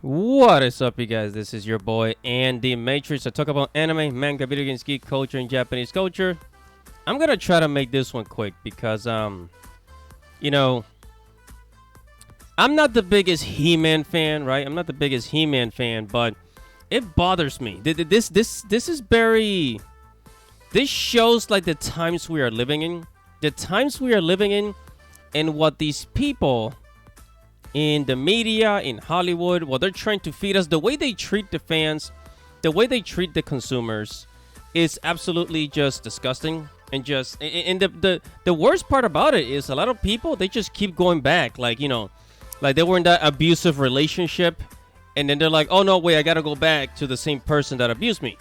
What is up, you guys? This is your boy Andy Matrix. I talk about anime, manga, video games, geek culture, and Japanese culture. I'm gonna try to make this one quick because you know, I'm not the biggest He-Man fan, right? I'm not the biggest He-Man fan, but it bothers me. This is very. This shows like the times we are living in. The times we are living in, and what these people in the media, in Hollywood, what they're trying to feed us, the way they treat the fans, the way they treat the consumers is absolutely just disgusting. And the worst part about it is a lot of people, they just keep going back. Like, you know, like they were in that abusive relationship. And then they're like, oh, no, wait, I got to go back to the same person that abused me.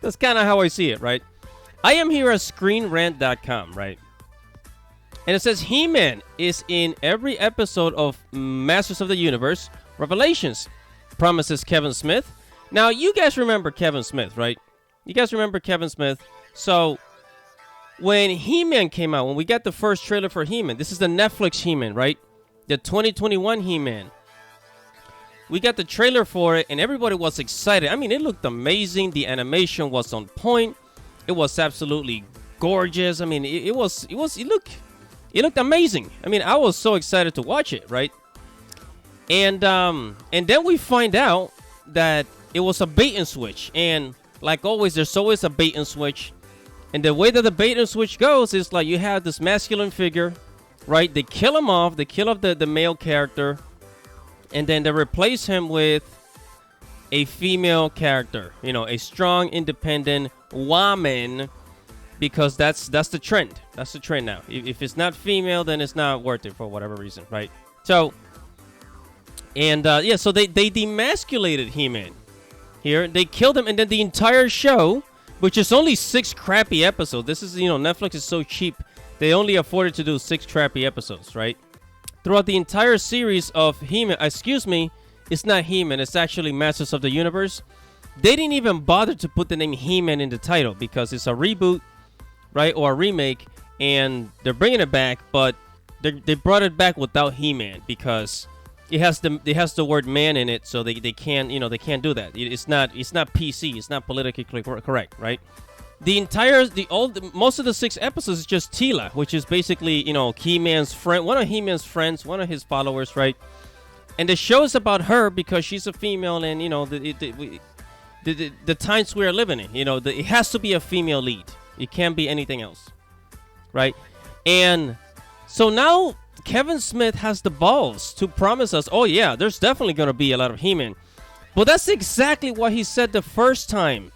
That's kind of how I see it, right? I am here at ScreenRant.com, right? And it says He-Man is in every episode of Masters of the Universe Revelations, promises Kevin Smith. Now, you guys remember Kevin Smith, right? You guys remember Kevin Smith? So, when He-Man came out, when we got the first trailer for He-Man, this is the Netflix He-Man, right? The 2021 He-Man. We got the trailer for it, and everybody was excited. I mean, it looked amazing. The animation was on point. It was absolutely gorgeous. I mean, it looked amazing. I mean, I was so excited to watch it, right? And then we find out that it was a bait and switch. And like always, there's always a bait and switch. And the way that the bait and switch goes is like you have this masculine figure, right? They kill him off. They kill off the male character. And then they replace him with a female character. You know, a strong, independent woman. Because that's the trend. That's the trend now. If it's not female, then it's not worth it for whatever reason, right? So, and yeah, so they demasculated He-Man here. They killed him, and then the entire show, which is only 6 crappy episodes. This is, you know, Netflix is so cheap. They only afforded to do 6 crappy episodes, right? Throughout the entire series of He-Man, excuse me, it's not He-Man. It's actually Masters of the Universe. They didn't even bother to put the name He-Man in the title because it's a reboot, right, or a remake, and they're bringing it back, but they brought it back without He-Man because it has the word man in it, so they can't, you know, they can't do that. It's not PC, it's not politically correct, right? Most of the 6 episodes is just Tila, which is basically, you know, He-Man's friend, one of He-Man's friends, one of his followers, right? And the show is about her because she's a female, and you know the times we are living in, you know, it has to be a female lead. It can't be anything else, right? And so now Kevin Smith has the balls to promise us, oh yeah, there's definitely going to be a lot of He-Man. But that's exactly what he said the first time.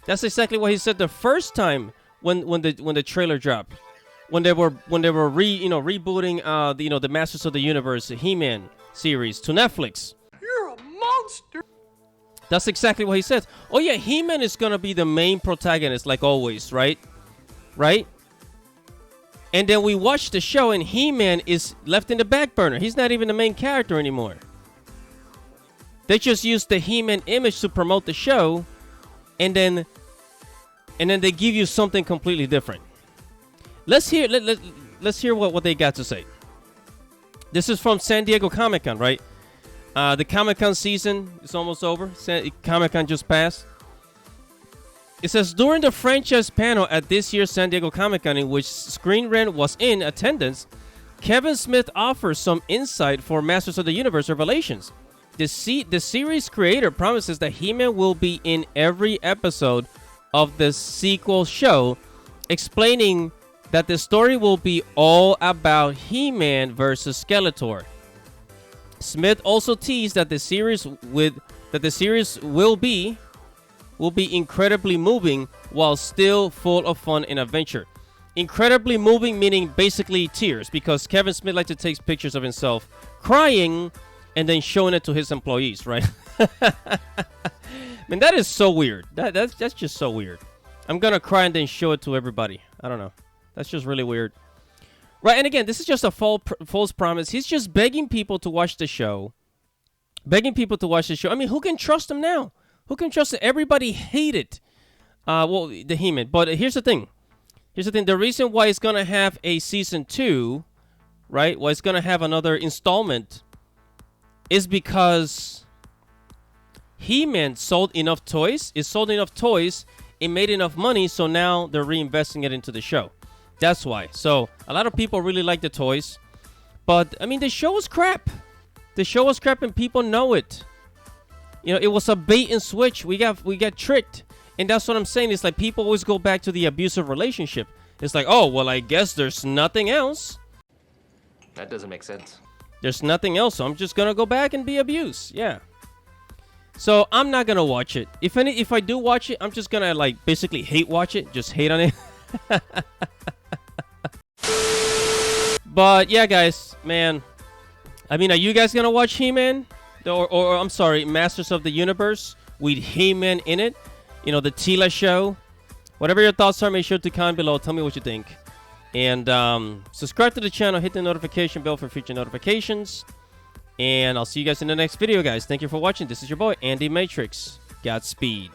That's exactly what he said the first time when the trailer dropped. When they were rebooting the Masters of the Universe He-Man series to Netflix. You're a monster. That's exactly what he says. Oh yeah, He-Man is gonna be the main protagonist, like always, right? Right? And then we watch the show, and He-Man is left in the back burner. He's not even the main character anymore. They just use the He-Man image to promote the show, and then they give you something completely different. Let's hear what they got to say. This is from San Diego Comic-Con, right? The Comic-Con season is almost over. Comic-Con just passed. It says, during the franchise panel at this year's San Diego Comic-Con, in which Screen Rant was in attendance, Kevin Smith offers some insight for Masters of the Universe Revelations. The series creator promises that He-Man will be in every episode of the sequel show, explaining that the story will be all about He-Man versus Skeletor. Smith also teased that the series will be incredibly moving while still full of fun and adventure. Incredibly moving meaning basically tears, because Kevin Smith likes to take pictures of himself crying and then showing it to his employees, right? Man, that is so weird. That's just so weird. I'm gonna cry and then show it to everybody. I don't know. That's just really weird. Right, and again, this is just a false promise. He's just begging people to watch the show. I mean, who can trust him now? Who can trust it? Everybody hated the He-Man. But here's the thing. The reason why it's going to have a season 2 right? Why it's gonna have another installment is because He-Man sold enough toys. It sold enough toys. It made enough money. So now they're reinvesting it into the show. That's why. So a lot of people really like the toys. But, I mean, the show was crap. The show was crap and people know it. You know, it was a bait and switch. We got tricked. And that's what I'm saying. It's like people always go back to the abusive relationship. It's like, oh, well, I guess there's nothing else. That doesn't make sense. There's nothing else. So I'm just going to go back and be abused. Yeah. So I'm not going to watch it. If I do watch it, I'm just going to like basically hate watch it. Just hate on it. But yeah, guys, man. I mean, are you guys going to watch He-Man? Or I'm sorry, Masters of the Universe with He-Man in it? You know, the Tila show. Whatever your thoughts are, make sure to comment below. Tell me what you think. And subscribe to the channel. Hit the notification bell for future notifications. And I'll see you guys in the next video, guys. Thank you for watching. This is your boy, Andy Matrix. Godspeed.